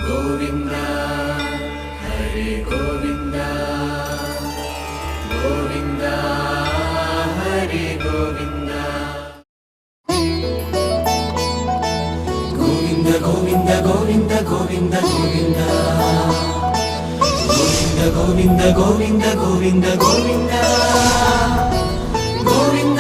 గోవింద హరి గోవింద గోవింద హరి గోవింద గోవింద గోవింద గోవింద గోవింద గోవింద గోవింద గోవింద గోవింద గోవింద గోవింద.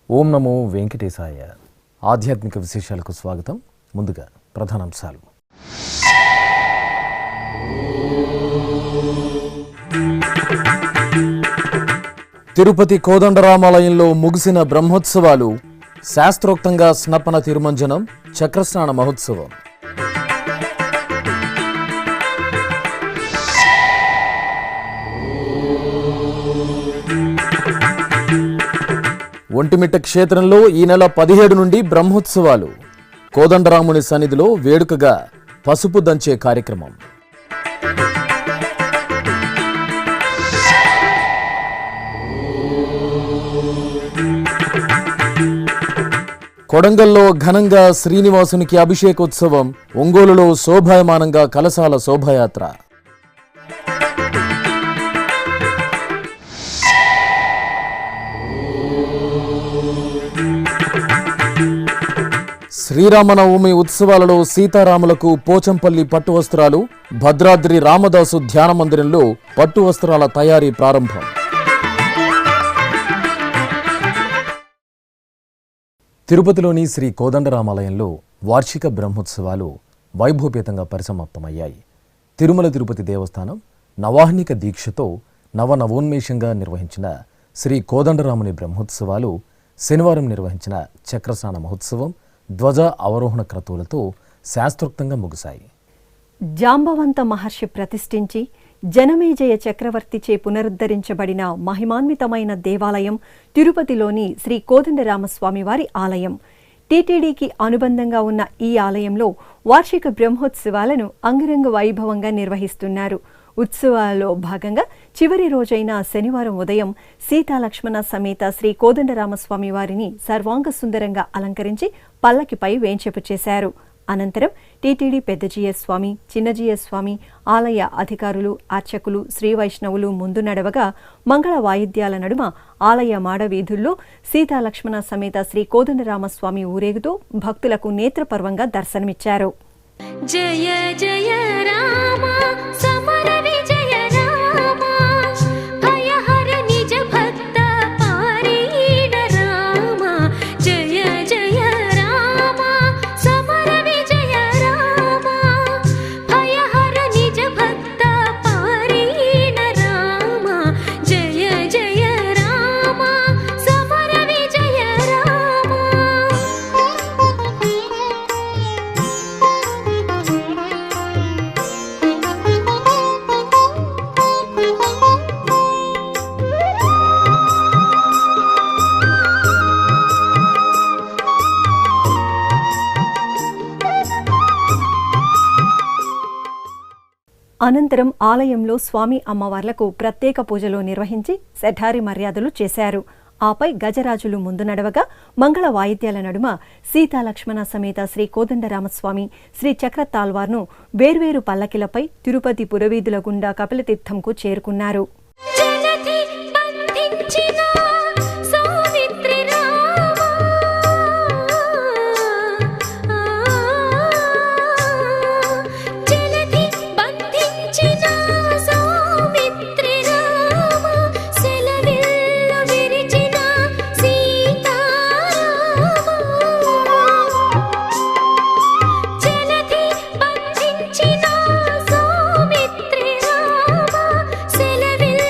ఓం నమో వెంకటేశాయ. ఆధ్యాత్మిక విశేషాలకు స్వాగతం. ముందుగా ప్రధానాంశాలు. తిరుపతి కోదండరామాలయంలో ముగిసిన బ్రహ్మోత్సవాలు. శాస్త్రోక్తంగా స్నపన తిరుమంజనం, చక్రస్నాన మహోత్సవం. ఒంటిమిట్ట క్షేత్రంలో ఈ నెల 17 నుండి బ్రహ్మోత్సవాలు. కోదండరాముని సన్నిధిలో వేడుకగా పసుపు దంచే కార్యక్రమం. కొడంగల్లో ఘనంగా శ్రీనివాసునికి అభిషేకోత్సవం. ఒంగోలులో శోభాయమానంగా కలశాల శోభాయాత్ర. శ్రీరామనవమి ఉత్సవాలలో సీతారాములకు పోచంపల్లి పట్టు వస్త్రాలు. భద్రాద్రి రామదాసు ధ్యాన మందిరంలో పట్టు వస్త్రాల తయారీ ప్రారంభం. తిరుపతిలోని శ్రీ కోదండరామాలయంలో వార్షిక బ్రహ్మోత్సవాలు వైభవపేతంగా పరిసమాప్తమయ్యాయి. తిరుమల తిరుపతి దేవస్థానం నవాహ్నిక దీక్షతో నవనవోన్మేషంగా నిర్వహించిన శ్రీ కోదండరాముని బ్రహ్మోత్సవాలు శనివారం నిర్వహించిన చక్రస్నాన మహోత్సవం, ధ్వజ అవరోహణ క్రతువులతో శాస్త్రోక్తంగా ముగిశాయి. జాంబవంత మహర్షి ప్రతిష్ఠించి జనమేజయ చక్రవర్తిచే పునరుద్ధరించబడిన మహిమాన్వితమైన దేవాలయం తిరుపతిలోని శ్రీ కోదండరామస్వామి వారి ఆలయం. టీటీడీకి అనుబంధంగా ఉన్న ఈ ఆలయంలో వార్షిక బ్రహ్మోత్సవాలను అంగరంగ వైభవంగా నిర్వహిస్తున్నారు. ఉత్సవాలలో భాగంగా చివరి రోజైన శనివారం ఉదయం సీతాలక్ష్మణ సమేత శ్రీ కోదండరామస్వామి వారిని సర్వాంగ సుందరంగా అలంకరించి పల్లకిపై వేంచేపు చేశారు. అనంతరం టీటీడీ పెద్దజీఎస్ స్వామి, చిన్నజీఎస్ స్వామి, ఆలయ అధికారులు, అర్చకులు, శ్రీ వైష్ణవులు ముందు నడవగా మంగళ వాయిద్యాల నడుమ ఆలయ మాడవీధుల్లో సీతాలక్ష్మణ సమేత శ్రీ కోదండరామస్వామి ఊరేగుతూ భక్తులకు నేత్రపర్వంగా దర్శనమిచ్చారు. జయ జయ రామ సమర విజయ రామ భయహర నిజ భక్త పారీణ రామ జయ జయ రామ సమర విజయ రామ భయహర నిజ భక్త పారీణ రామ జయ జయ రామ సమర విజయ రామ. అనంతరం ఆలయంలో స్వామి అమ్మవార్లకు ప్రత్యేక పూజలు నిర్వహించి శఠారి మర్యాదలు చేశారు. ఆపై గజరాజులు ముందు నడవగా మంగళ వాయిద్యాల నడుమ సీతాలక్ష్మణ సమేత శ్రీ కోదండరామస్వామి, శ్రీ చక్రతాల్వార్ను వేర్వేరు పల్లకిలపై తిరుపతి పురవీధుల గుండా కపిలతీర్థంకు చేరుకున్నారు. సెలవిల్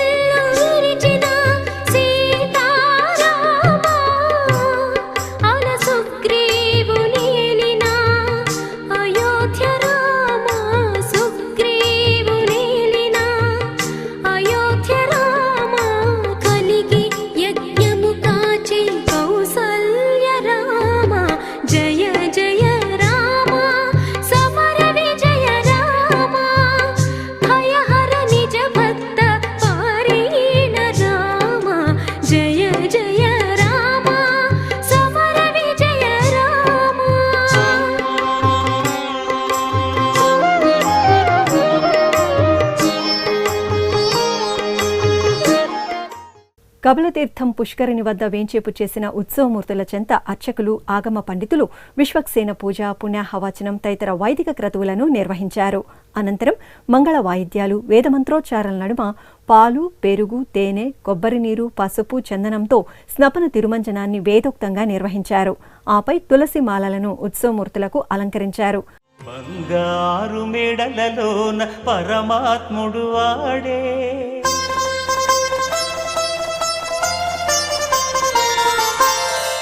కపిలతీర్థం పుష్కరిణి వద్ద వేంచేపు చేసిన ఉత్సవమూర్తుల చెంత అర్చకులు, ఆగమ పండితులు విశ్వక్సేన పూజ, పుణ్యాహవచనం తదితర వైదిక క్రతువులను నిర్వహించారు. అనంతరం మంగళ వాయిద్యాలు, వేదమంత్రోచ్చారణల నడుమ పాలు, పెరుగు, తేనె, కొబ్బరి నీరు, పసుపు, చందనంతో స్నపన తిరుమంజనాన్ని వేదోక్తంగా నిర్వహించారు. ఆపై తులసి మాలలను ఉత్సవమూర్తులకు అలంకరించారు. బంగారు మెడలలోన పరమాత్ముడు వాడే,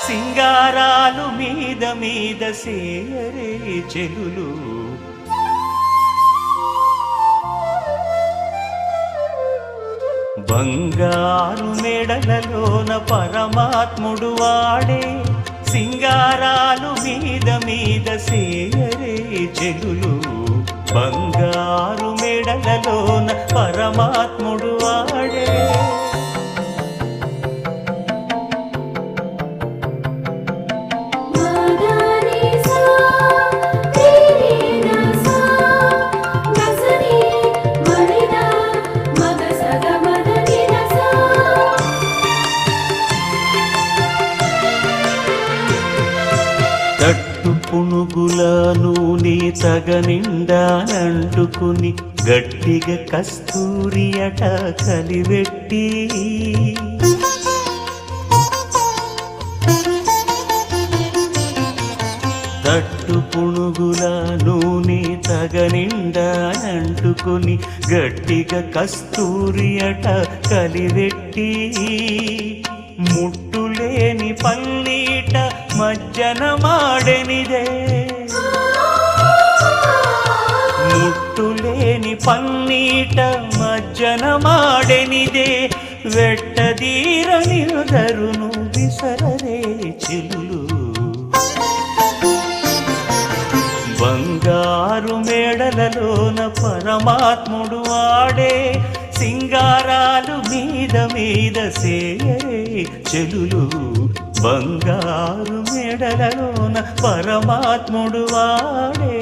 సింగారాలు మీద మీద సేయరే చెలులు, బంగారు మెడలలోన పరమాత్ముడు వాడే, సింగారాలు మీద మీద సేయరే చెలులు, బంగారు మెడలలోన పరమాత్ముడు వాడే. తట్టు పునుగుల నూనె తగనిండానంటుకుని గట్టిగా కస్తూరి అట కలివెట్టి, తట్టు పునుగుల నూనె తగనిండానంటుకుని గట్టిగా కస్తూరి అట కలివెట్టి, ముట్టులేని పల్లీట మజ్జన మాడెనిదే, ముట్టులేని పన్నీట మజ్జన మాడెనిదే, వెట్టదీర నిరుదరును విసరరే చెల్లు, బంగారు మేడలలోన పరమాత్ముడు వాడే, సింగారాలు మీద మీద సేయరే చెలులు, బంగారు మెడలలోన పరమాత్ముడు వాడే.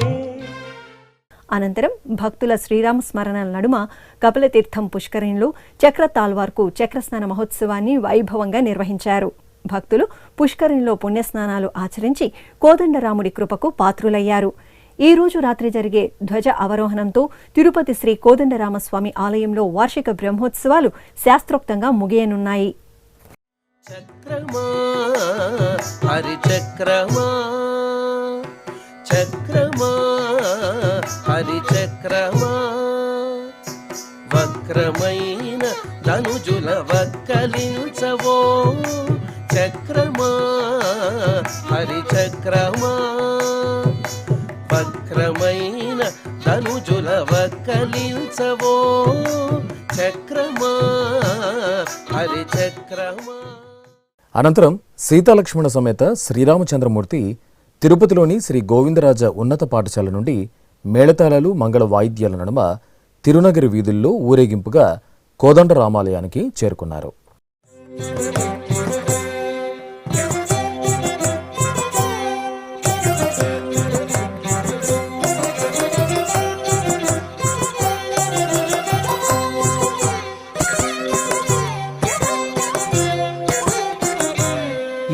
అనంతరం భక్తుల శ్రీరామ స్మరణల నడుమ కపిలతీర్థం పుష్కరిణిలో చక్ర తాల్వార్కు చక్రస్నాన మహోత్సవాన్ని వైభవంగా నిర్వహించారు. భక్తులు పుష్కరిణిలో పుణ్యస్నానాలు ఆచరించి కోదండరాముడి కృపకు పాత్రులయ్యారు. ఈ రోజు రాత్రి జరిగే ధ్వజ అవరోహణంతో తిరుపతి శ్రీ కోదండరామస్వామి ఆలయంలో వార్షిక బ్రహ్మోత్సవాలు శాస్త్రోక్తంగా ముగియనున్నాయి. చక్రమా హరి చక్రమా, చక్రమా హరి చక్రమా, వక్రమైన ధనుజుల వక్కలించవో, చక్రమా హరి చక్రమా, వక్రమైన ధనుజుల వక్కలించవో, చక్రమా హరి చక్రమా. అనంతరం సీతాలక్ష్మణ సమేత శ్రీరామచంద్రమూర్తి తిరుపతిలోని శ్రీ గోవిందరాజ ఉన్నత పాఠశాల నుండి మేళతాళాలు, మంగళ వాయిద్యాల నడుమ తిరునగరి వీధుల్లో ఊరేగింపుగా కోదండరామాలయానికి చేరుకున్నారు.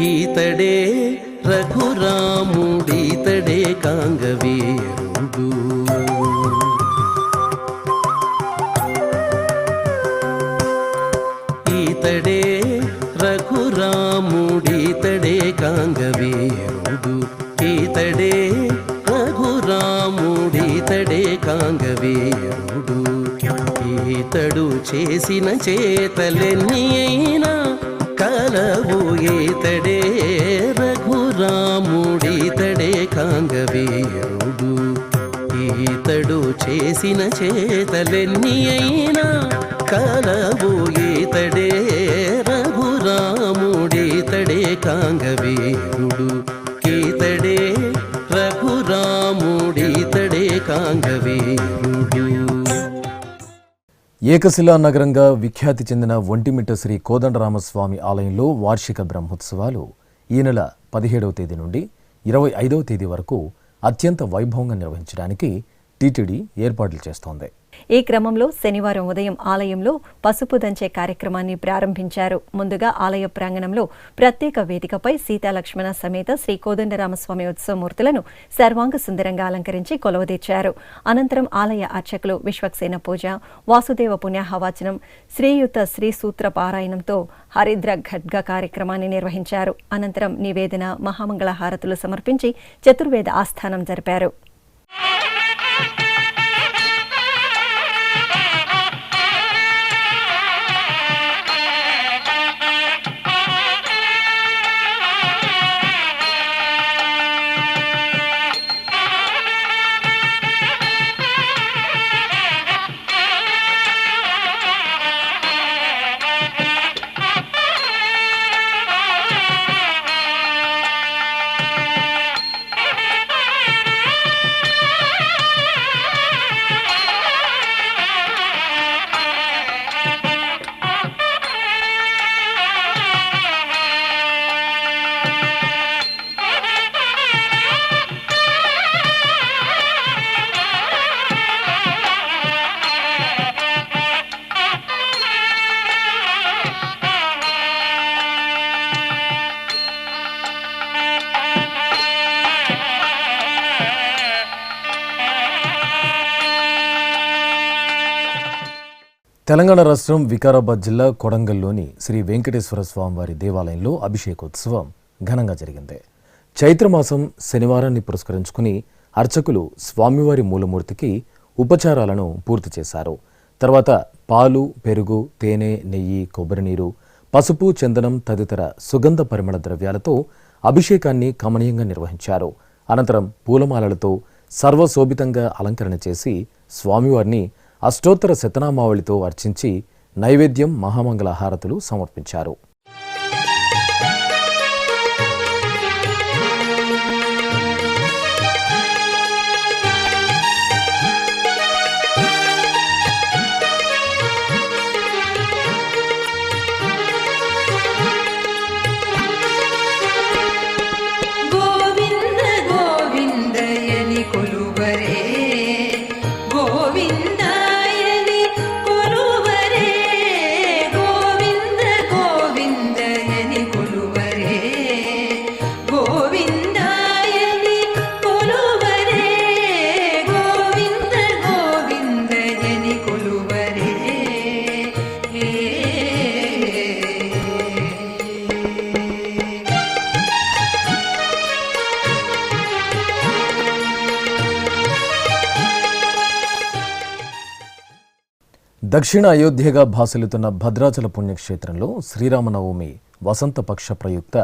ఈతడే రఘురాముడీతడే కాంగవీరుడు, ఈతడే రఘురాముడీతడే కాంగవీరుడు, ఈతడే రఘురాముడీతడే కాంగవీరుడు, ఈతడు చేసిన చేతలెన్ని అయినా కలవు, ఈతడే రఘురాముడీతడే కాంగవీరుడు, ఈతడు చేసిన చేతలెన్ని అయినా కలవు, ఈతడే రఘురాముడీతడే కాంగవీరుడు, ఈతడే రఘురాముడీతడే కాంగవీరుడు. ఏకశిలా నగరంగా విఖ్యాతి చెందిన ఒంటిమిట్ట శ్రీ కోదండరామస్వామి ఆలయంలో వార్షిక బ్రహ్మోత్సవాలు ఈ నెల 17వ తేదీ నుండి 25వ తేదీ వరకు అత్యంత వైభవంగా నిర్వహించడానికి టీటీడీ ఏర్పాట్లు చేస్తోంది. ఈ క్రమంలో శనివారం ఉదయం ఆలయంలో పసుపు దంచే కార్యక్రమాన్ని ప్రారంభించారు. ముందుగా ఆలయ ప్రాంగణంలో ప్రత్యేక వేదికపై సీతాలక్ష్మణ సమేత శ్రీ కోదండరామస్వామి ఉత్సవమూర్తులను సర్వాంగ సుందరంగా అలంకరించి కొలువుదీర్చారు. అనంతరం ఆలయ అర్చకులు విశ్వక్సేన పూజ, వాసుదేవ పుణ్యాహవాచనం, శ్రీయుత శ్రీసూత్ర పారాయణంతో హరిద్ర ఖడ్గ కార్యక్రమాన్ని నిర్వహించారు. అనంతరం నివేదన, మహామంగళ హారతులు సమర్పించి చతుర్వేద ఆస్థానం జరిపారు. తెలంగాణ రాష్ట్రం వికారాబాద్ జిల్లా కొడంగల్లోని శ్రీ వెంకటేశ్వర స్వామివారి దేవాలయంలో అభిషేకోత్సవం ఘనంగా జరిగింది. చైత్రమాసం శనివారాన్ని పురస్కరించుకుని అర్చకులు స్వామివారి మూలమూర్తికి ఉపచారాలను పూర్తి చేశారు. తర్వాత పాలు, పెరుగు, తేనె, నెయ్యి, కొబ్బరి నీరు, పసుపు, చందనం తదితర సుగంధ పరిమళ ద్రవ్యాలతో అభిషేకాన్ని కమనీయంగా నిర్వహించారు. అనంతరం పూలమాలలతో సర్వశోభితంగా అలంకరణ చేసి స్వామివారిని అష్టోత్తర శతనామావళితో అర్చించి నైవేద్యం, మహామంగళ హారతులు సమర్పించారు. గోవింద గోవిందయని కొలువరే, గోవిందయని కొలువరే, గోవింద గోవిందయని కొలువరే, గోవిందయని కొలువరే, గోవింద గోవిందయని కొలువరే. దక్షిణ అయోధ్యగా భాసిల్లుతున్న భద్రాచల పుణ్యక్షేత్రంలో శ్రీరామనవమి వసంతపక్ష ప్రయుక్త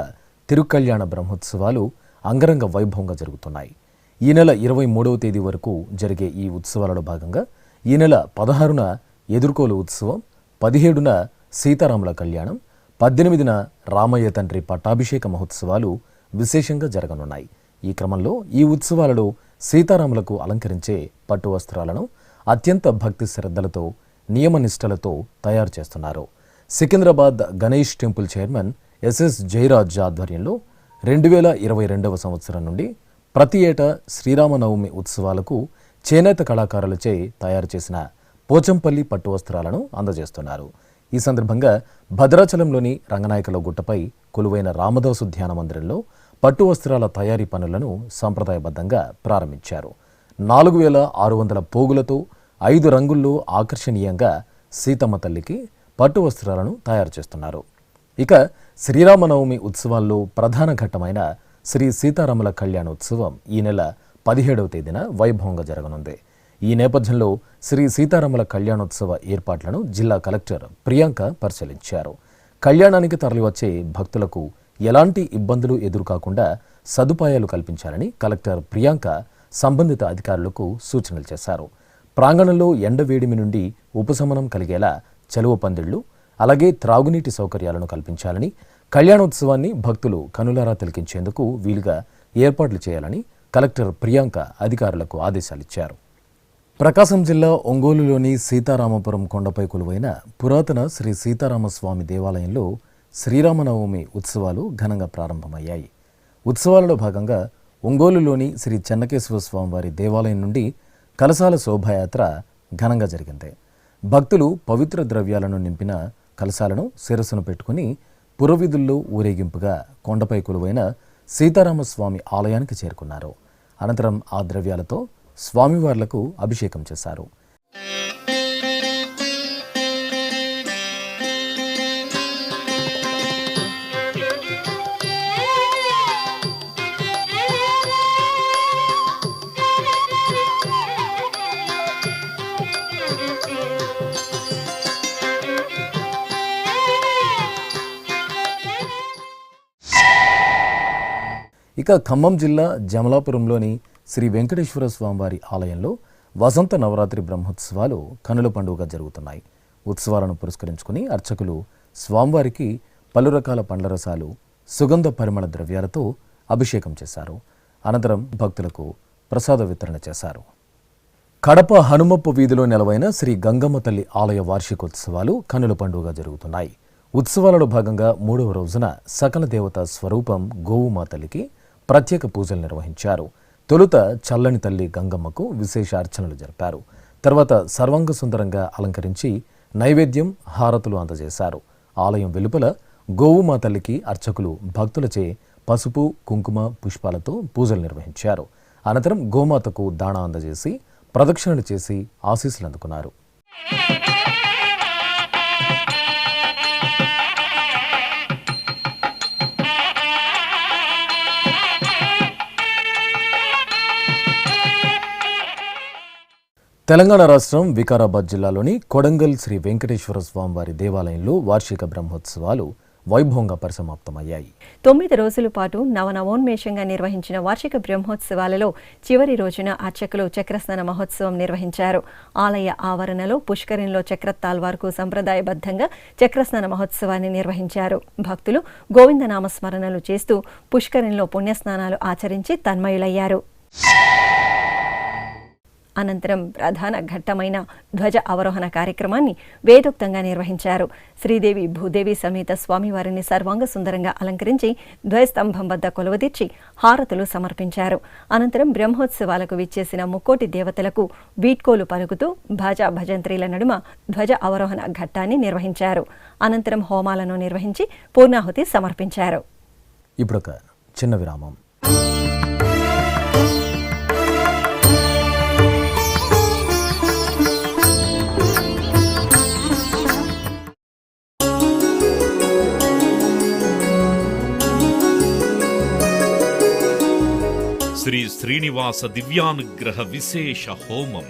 తిరుకళ్యాణ బ్రహ్మోత్సవాలు అంగరంగ వైభవంగా జరుగుతున్నాయి. ఈ నెల 23వ తేదీ వరకు జరిగే ఈ ఉత్సవాలలో భాగంగా ఈ నెల 16న ఎదుర్కోలు ఉత్సవం, 17న సీతారాముల కళ్యాణం, 18న రామయ్య తండ్రి పట్టాభిషేక మహోత్సవాలు విశేషంగా జరగనున్నాయి. ఈ క్రమంలో ఈ ఉత్సవాలలో సీతారాములకు అలంకరించే పట్టు వస్త్రాలను అత్యంత భక్తి శ్రద్ధలతో, నియమనిష్టలతో తయారు చేస్తున్నారు. Secunderabad Ganesh temple chairman SS Jayaraj ఆధ్వర్యంలో 2022వ సంవత్సరం నుండి ప్రతి ఏటా శ్రీరామనవమి ఉత్సవాలకు చేనేత కళాకారులచే తయారు చేసిన పోచంపల్లి పట్టు వస్త్రాలను అందజేస్తున్నారు. ఈ సందర్భంగా భద్రాచలంలోని రంగనాయకుల గుట్టపై కొలువైన రామదాసు ధ్యాన మందిరంలో పట్టు వస్త్రాల తయారీ పనులను సంప్రదాయబద్ధంగా ప్రారంభించారు. 4600 పోగులతో 5 రంగుల్లో ఆకర్షణీయంగా సీతమ్మ తల్లికి పట్టు వస్త్రాలను తయారు చేస్తున్నారు. ఇక శ్రీరామనవమి ఉత్సవాల్లో ప్రధాన ఘట్టమైన శ్రీ సీతారాముల కళ్యాణోత్సవం ఈ నెల 17వ తేదీన వైభవంగా జరగనుంది. ఈ నేపథ్యంలో శ్రీ సీతారాముల కళ్యాణోత్సవ ఏర్పాట్లను జిల్లా కలెక్టర్ ప్రియాంక పరిశీలించారు. కళ్యాణానికి తరలివచ్చే భక్తులకు ఎలాంటి ఇబ్బందులు ఎదురుకాకుండా సదుపాయాలు కల్పించాలని కలెక్టర్ ప్రియాంక సంబంధిత అధికారులకు సూచనలు చేశారు. ప్రాంగణంలో ఎండవేడిమి నుండి ఉపశమనం కలిగేలా చలువ పందిళ్లు, అలాగే త్రాగునీటి సౌకర్యాలను కల్పించాలని, కళ్యాణోత్సవాన్ని భక్తులు కనులారా తిలకించేందుకు వీలుగా ఏర్పాట్లు చేయాలని కలెక్టర్ ప్రియాంక అధికారులకు ఆదేశాలిచ్చారు. ప్రకాశం జిల్లా ఒంగోలులోని సీతారామపురం కొండపై కొలువైన పురాతన శ్రీ సీతారామస్వామి దేవాలయంలో శ్రీరామనవమి ఉత్సవాలు ఘనంగా ప్రారంభమయ్యాయి. ఉత్సవాలలో భాగంగా ఒంగోలులోని శ్రీ చెన్నకేశ్వర స్వామివారి దేవాలయం నుండి కలశాల శోభాయాత్ర ఘనంగా జరిగింది. భక్తులు పవిత్ర ద్రవ్యాలను నింపిన కలశాలను శిరస్సును పెట్టుకుని పురవీధుల్లో ఊరేగింపుగా కొండపై కొలువైన సీతారామస్వామి ఆలయానికి చేరుకున్నారు. అనంతరం ఆ ద్రవ్యాలతో స్వామివార్లకు అభిషేకం చేశారు. ఇక ఖమ్మం జిల్లా జమలాపురంలోని శ్రీ వెంకటేశ్వర స్వామివారి ఆలయంలో వసంత నవరాత్రి బ్రహ్మోత్సవాలు కనుల పండుగగా జరుగుతున్నాయి. ఉత్సవాలను పురస్కరించుకుని అర్చకులు స్వామివారికి పలు రకాల పండ్ల రసాలు, సుగంధ పరిమళ ద్రవ్యాలతో అభిషేకం చేశారు. అనంతరం భక్తులకు ప్రసాద వితరణ చేశారు. కడప హనుమప్ప వీధిలో నెలవైన శ్రీ గంగమ్మ తల్లి ఆలయ వార్షికోత్సవాలు కనుల పండుగగా జరుగుతున్నాయి. ఉత్సవాలలో భాగంగా 3వ రోజున సకల దేవత స్వరూపం గోవుమా తల్లికి ప్రత్యేక పూజలు నిర్వహించారు. తొలుత చల్లని తల్లి గంగమ్మకు విశేష అర్చనలు జరిపారు. తర్వాత సర్వాంగ సుందరంగా అలంకరించి నైవేద్యం, హారతులు అందజేశారు. ఆలయం వెలుపల గోవుమా తల్లికి అర్చకులు భక్తులచే పసుపు, కుంకుమ, పుష్పాలతో పూజలు నిర్వహించారు. అనంతరం గోమాతకు దాణా అందజేసి ప్రదక్షిణలు చేసి ఆశీస్సులు అందుకున్నారు. తెలంగాణ రాష్ట్రం వికారాబాద్ జిల్లాలోని కొడంగల్ శ్రీ వెంకటేశ్వర స్వామివారి దేవాలయంలో వార్షిక బ్రహ్మోత్సవాలు వైభవంగా పరిసమాప్తమయ్యాయి. 9 రోజుల పాటు నవనవోన్మేషంగా నిర్వహించిన వార్షిక బ్రహ్మోత్సవాలలో చివరి రోజున అర్చకులు చక్రస్నాన మహోత్సవం నిర్వహించారు. ఆలయ ఆవరణలో పుష్కరిణిలో చక్రతాల్వార్కు సంప్రదాయబద్ధంగా చక్రస్నాన మహోత్సవాన్ని నిర్వహించారు. భక్తులు గోవిందనామస్మరణలు చేస్తూ పుష్కరిణిలో పుణ్యస్నానాలు ఆచరించి తన్మయులయ్యారు. అనంతరం ప్రధాన ఘట్టమైన ధ్వజ అవరోహణ కార్యక్రమాన్ని వేదోక్తంగా నిర్వహించారు. శ్రీదేవి భూదేవి సమేత స్వామివారిని సర్వాంగ సుందరంగా అలంకరించి ధ్వజస్తంభం వద్ద కొలువదీర్చి హారతులు సమర్పించారు. అనంతరం బ్రహ్మోత్సవాలకు విచ్చేసిన ముక్కోటి దేవతలకు వీడ్కోలు పలుకుతూ భాజా భజంత్రీల నడుమ ధ్వజ అవరోహణ ఘట్టాన్ని నిర్వహించారు. అనంతరం హోమాలను నిర్వహించి పూర్ణాహుతి సమర్పించారు. ఇప్పుడొక చిన్న విరామం. శ్రీ శ్రీనివాస దివ్యానుగ్రహ విశేష హోమం.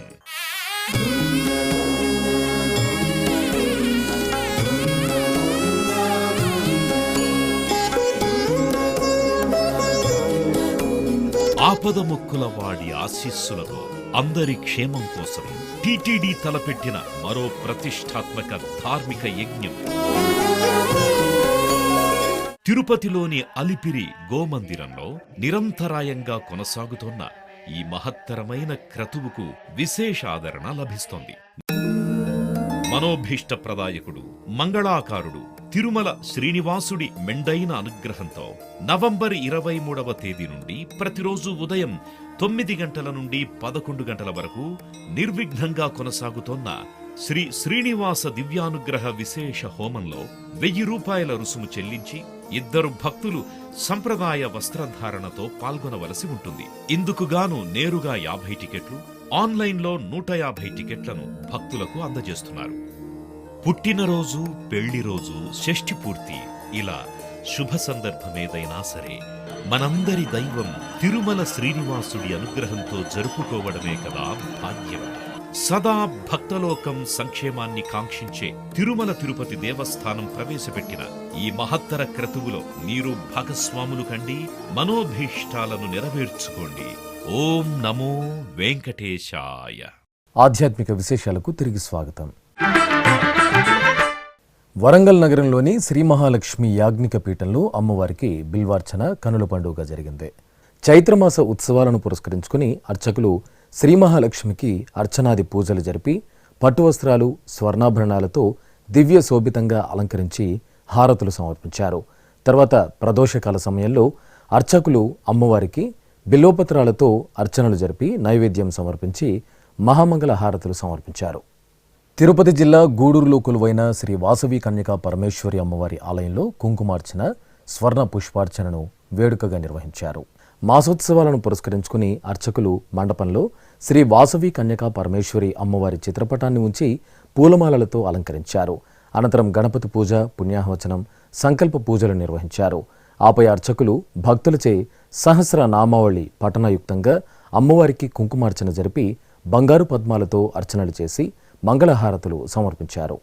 ఆపద మొక్కుల వాడి ఆశీస్సులతో అందరి క్షేమం కోసం టిటిడి తలపెట్టిన మరో ప్రతిష్టాత్మక ధార్మిక యజ్ఞం. తిరుపతిలోని అలిపిరి గోమందిరంలో నిరంతరాయంగా కొనసాగుతోన్న ఈ మహత్తరమైన క్రతువుకు విశేష ఆదరణ లభిస్తోంది. మనోభీష్ట ప్రదాయకుడు, మంగళాకారుడు తిరుమల శ్రీనివాసుడి మెండైన అనుగ్రహంతో నవంబర్ 23వ తేదీ నుండి ప్రతిరోజు ఉదయం 9 గంటల నుండి 11 గంటల వరకు నిర్విఘ్నంగా కొనసాగుతోన్న శ్రీ శ్రీనివాస దివ్యానుగ్రహ విశేష హోమంలో 1000 రూపాయల రుసుము చెల్లించి 2 భక్తులు సంప్రదాయ వస్త్రధారణతో పాల్గొనవలసి ఉంటుంది. ఇందుకుగాను నేరుగా 50 టికెట్లు, ఆన్లైన్లో 150 టికెట్లను భక్తులకు అందజేస్తున్నారు. పుట్టినరోజు, పెళ్లి రోజు, షష్ఠి పూర్తి ఇలా శుభ సందర్భమేదైనా సరే మనందరి దైవం తిరుమల శ్రీనివాసుడి అనుగ్రహంతో జరుపుకోవడమే కదా భాగ్యం. సదా భక్తలోకం సంక్షేమాన్ని కాంక్షించే తిరుమల తిరుపతి దేవస్థానం ప్రవేశపెట్టిన ఈ మహత్తర క్రతువులో మీరు భాగస్వాములు కండి, మనోభీష్టాలను నెరవేర్చుకోండి. ఓం నమో వెంకటేశాయ. ఆధ్యాత్మిక విశేషాలకు తిరిగి స్వాగతం. వరంగల్ నగరంలోని శ్రీ మహాలక్ష్మి యాజ్ఞిక పీఠంలో అమ్మవారికి బిల్వార్చన కనుల పండుగ జరిగింది. చైత్రమాస ఉత్సవాలను పురస్కరించుకుని అర్చకులు శ్రీ మహాలక్ష్మికి అర్చనాది పూజలు జరిపి పట్టు వస్త్రాలు, స్వర్ణాభరణాలతో దివ్య శోభితంగా అలంకరించి హారతులు సమర్పించారు. తర్వాత ప్రదోషకాల సమయంలో అర్చకులు అమ్మవారికి బిల్వపత్రాలతో అర్చనలు జరిపి నైవేద్యం సమర్పించి మహామంగళ హారతులు సమర్పించారు. తిరుపతి జిల్లా గూడూరులో కొలువైన శ్రీ వాసవి కన్యకా పరమేశ్వరి అమ్మవారి ఆలయంలో కుంకుమార్చన, స్వర్ణ పుష్పార్చనను వేడుకగా నిర్వహించారు. మాసోత్సవాలను పురస్కరించుకుని అర్చకులు మండపంలో శ్రీ వాసవి కన్యకా పరమేశ్వరి అమ్మవారి చిత్రపటాన్ని ఉంచి పూలమాలలతో అలంకరించారు. అనంతరం గణపతి పూజ, పుణ్యాహవచనం, సంకల్ప పూజలు నిర్వహించారు. ఆపై అర్చకులు భక్తులచే సహస్ర నామావళి పఠనయుక్తంగా అమ్మవారికి కుంకుమార్చన జరిపి బంగారు పద్మాలతో అర్చనలు చేసి మంగళహారతులు సమర్పించారు.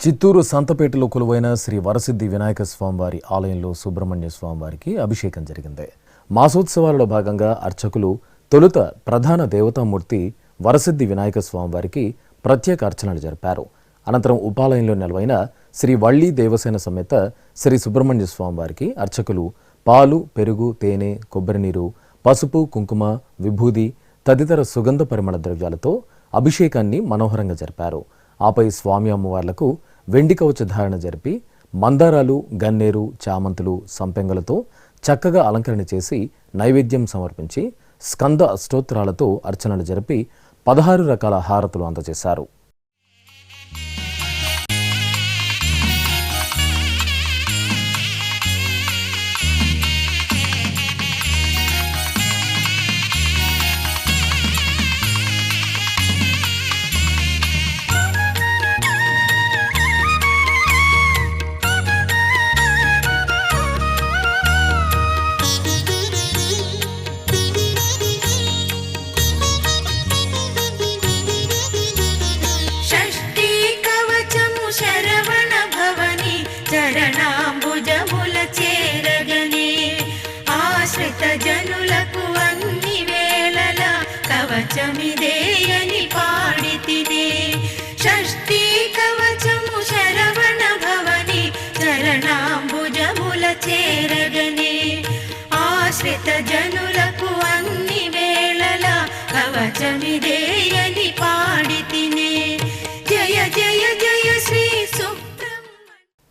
చిత్తూరు సంతపేటలో కొలువైన శ్రీ వరసిద్ధి వినాయక స్వామివారి ఆలయంలో సుబ్రహ్మణ్య స్వామివారికి అభిషేకం జరిగింది. మాసోత్సవాలలో భాగంగా అర్చకులు తొలుత ప్రధాన దేవతామూర్తి వరసిద్ధి వినాయక స్వామివారికి ప్రత్యేక అర్చనలు జరిపారు. అనంతరం ఉపాలయంలో నెలవైన శ్రీ వళ్ళీ దేవసేన సమేత శ్రీ సుబ్రహ్మణ్య స్వామివారికి అర్చకులు పాలు, పెరుగు, తేనె, కొబ్బరి నీరు, పసుపు, కుంకుమ, విభూది తదితర సుగంధ పరిమళ ద్రవ్యాలతో అభిషేకాన్ని మనోహరంగా జరిపారు. ఆపై స్వామి అమ్మవార్లకు వెండి కవచ ధారణ జరిపి మందారాలు, గన్నేరు, చామంతులు, సంపెంగలతో చక్కగా అలంకరణ చేసి నైవేద్యం సమర్పించి స్కంద అష్టోత్తరాలతో అర్చనలు జరిపి 16 రకాల హారతులు అందజేశారు. షష్ఠీ కవచము శరవణ భవని చరణాంబుజముల చేరగనే ఆశ్రిత జనులకు అన్ని వేళల కవచమిదేయని పాడితినే. షష్ఠీ కవచము శరవణ భవని చరణాంబుజముల చేరగనే ఆశ్రిత జనులకు అన్ని వేళల కవచమిదేయని పాడితినే. జయ జయ జయ శ్రీ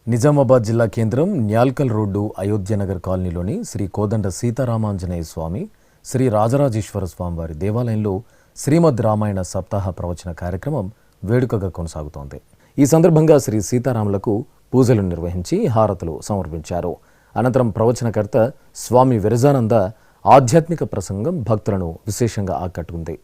నిజామాబాద్ జిల్లా కేంద్రం న్యాల్కల్ రోడ్డు అయోధ్యనగర్ కాలనీలోని శ్రీ కోదండ సీతారామాంజనేయ స్వామి, శ్రీ రాజరాజేశ్వర స్వామివారి దేవాలయంలో శ్రీమద్ రామాయణ సప్తాహ ప్రవచన కార్యక్రమం వేడుకగా కొనసాగుతోంది. ఈ సందర్భంగా శ్రీ సీతారాములకు పూజలు నిర్వహించి హారతులు సమర్పించారు. అనంతరం ప్రవచనకర్త స్వామి విరజానంద ఆధ్యాత్మిక ప్రసంగం భక్తులను విశేషంగా ఆకట్టుకుంది.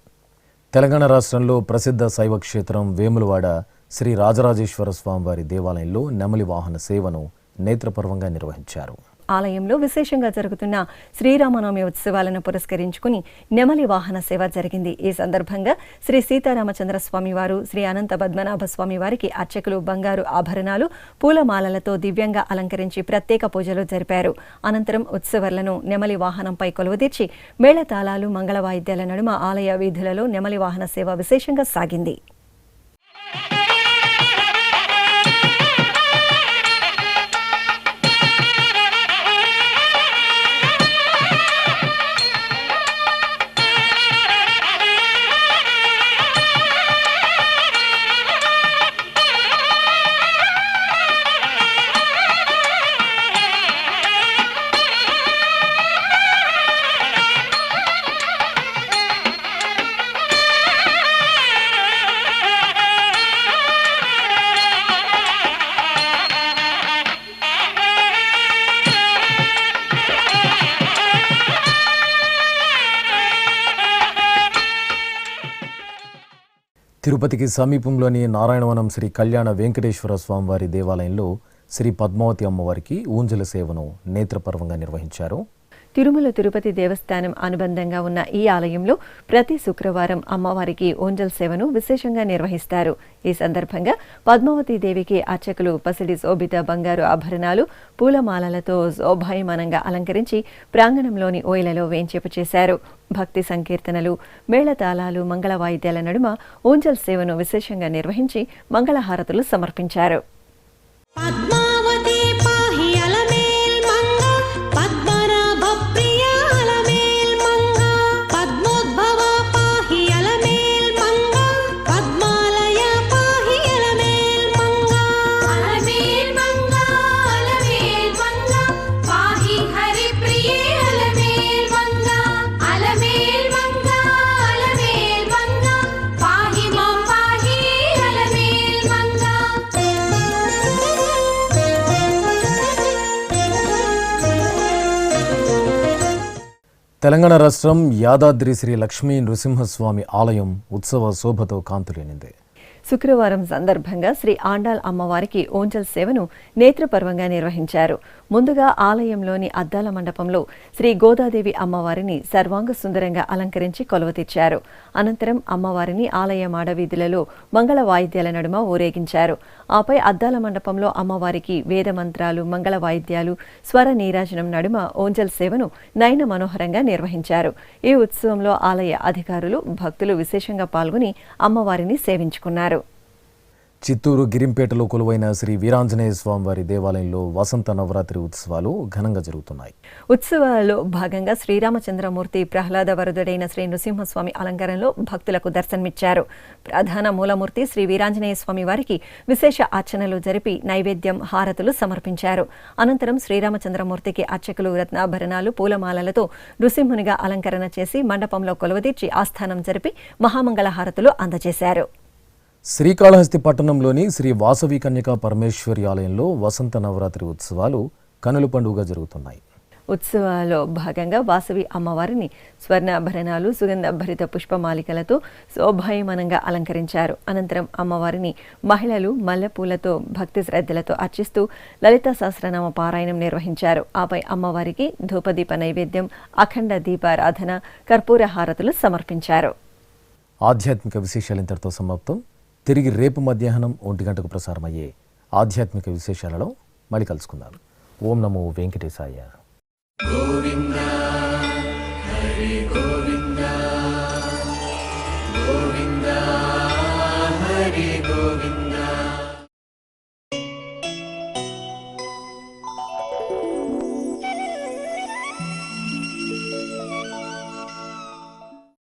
తెలంగాణ రాష్ట్రంలో ప్రసిద్ధ శైవ క్షేత్రం వేములవాడ శ్రీ రాజరాజేశ్వర స్వామివారి దేవాలయంలో నెమలి వాహన సేవను నేత్రపర్వంగా నిర్వహించారు. ఆలయంలో విశేషంగా జరుగుతున్న శ్రీరామనవమి ఉత్సవాలను పురస్కరించుకుని నెమలి వాహన సేవ జరిగింది. ఈ సందర్భంగా శ్రీ సీతారామచంద్ర స్వామివారు, శ్రీ అనంత పద్మనాభ స్వామివారికి అర్చకులు బంగారు ఆభరణాలు, పూలమాలలతో దివ్యంగా అలంకరించి ప్రత్యేక పూజలు జరిపారు. అనంతరం ఉత్సవర్లను నెమలి వాహనంపై కొలువుదీర్చి మేళతాళాలు, మంగళ వాయిద్యాల నడుమ ఆలయ వీధులలో నెమలి వాహన సేవ విశేషంగా సాగింది. తిరుపతికి సమీపంలోని నారాయణవనం శ్రీ కళ్యాణ వెంకటేశ్వర స్వామివారి దేవాలయంలో శ్రీ పద్మావతి అమ్మవారికి ఊంజల సేవను నేత్రపర్వంగా నిర్వహించారు. తిరుమల తిరుపతి దేవస్థానం అనుబంధంగా ఉన్న ఈ ఆలయంలో ప్రతి శుక్రవారం అమ్మవారికి ఓంజల్ సేవను విశేషంగా నిర్వహిస్తారు. ఈ సందర్భంగా పద్మావతి దేవికి అర్చకులు పసిడి శోభిత బంగారు ఆభరణాలు, పూలమాలలతో శోభాయమానంగా అలంకరించి ప్రాంగణంలోని ఓయిలలో వేంచేపు చేశారు. భక్తి సంకీర్తనలు, మేళతాళాలు, మంగళ వాయిద్యాల నడుమ ఓంజల్ సేవను విశేషంగా నిర్వహించి మంగళహారతులు సమర్పించారు. పద్మావతి పాహి అలమేల్ మంగ, పద్మనాభ ప్రియ అలమేల్ మంగ, పద్మోద్భవ పాహి అలమేల్ మంగ, తెలంగాణ రాష్ట్రం యాదాద్రి శ్రీ లక్ష్మీ నృసింహస్వామి ఆలయం ఉత్సవ శోభతో కాంతులేనింది. శుక్రవారం సందర్భంగా శ్రీ ఆండాల్ అమ్మవారికి ఓంజల్ సేవను నేత్రపర్వంగా నిర్వహించారు. ముందుగా ఆలయంలోని అద్దాల మండపంలో శ్రీ గోదాదేవి అమ్మవారిని సర్వాంగ సుందరంగా అలంకరించి కొలువుతీర్చారు. అనంతరం అమ్మవారిని ఆలయ మాడవీధులలో మంగళ వాయిద్యాల నడుమ ఊరేగించారు. ఆపై అద్దాల మండపంలో అమ్మవారికి వేద మంత్రాలు, మంగళ వాయిద్యాలు, స్వర నీరాజనం నడుమ ఓంజల్ సేవను నయన మనోహరంగా నిర్వహించారు. ఈ ఉత్సవంలో ఆలయ అధికారులు, భక్తులు విశేషంగా పాల్గొని అమ్మవారిని సేవించుకున్నారు. చిత్తూరు గిరింపేటలో కొలువైన శ్రీ వీరాంజనేయ స్వామివారి దేవాలయంలో వసంత నవరాత్రి ఉత్సవాలు ఘనంగా జరుగుతున్నాయి. ఉత్సవాలలో భాగంగా శ్రీరామచంద్రమూర్తి ప్రహ్లాద వరుదుడైన శ్రీ నృసింహస్వామి అలంకారంలో భక్తులకు దర్శనమిచ్చారు. ప్రధాన మూలమూర్తి శ్రీ వీరాంజనేయ స్వామి వారికి విశేష అర్చనలు జరిపి నైవేద్యం, హారతులు సమర్పించారు. అనంతరం శ్రీరామచంద్రమూర్తికి అర్చకులు రత్నాభరణాలు, పూలమాలలతో నృసింహునిగా అలంకరణ చేసి మండపంలో కొలువుదీర్చి ఆస్థానం జరిపి మహామంగళ హారతులు అందజేశారు. శ్రీకాళహస్తి పట్టణంలోని శ్రీ వాసవి కన్యకా పరమేశ్వరి ఆలయంలో వసంత నవరాత్రి ఉత్సవాలు కనుల పండుగగా జరుగుతున్నాయి. ఉత్సవాల్లో భాగంగా వాసవి అమ్మవారిని స్వర్ణాభరణాలు, సుగంధ భరిత పుష్పమాలికలతో శోభాయమానంగా అలంకరించారు. అనంతరం అమ్మవారిని మహిళలు మల్లెపూలతో భక్తి శ్రద్ధలతో అర్చిస్తూ లలితా సహస్రనామ పారాయణం నిర్వహించారు. ఆపై అమ్మవారికి ధూపదీప నైవేద్యం, అఖండ దీపారాధన, కర్పూర హారతులు సమర్పించారు. ఆధ్యాత్మిక విశేషాలు ఇంతటితో సమాప్తం. తిరిగి రేపు మధ్యాహ్నం 1 గంటకు ప్రసారమయ్యే ఆధ్యాత్మిక విశేషాలలో మళ్ళీ కలుసుకుందాం. ఓం నమో వెంకటేశాయ. గోవింద హరి గోవింద గోవింద హరి గోవింద.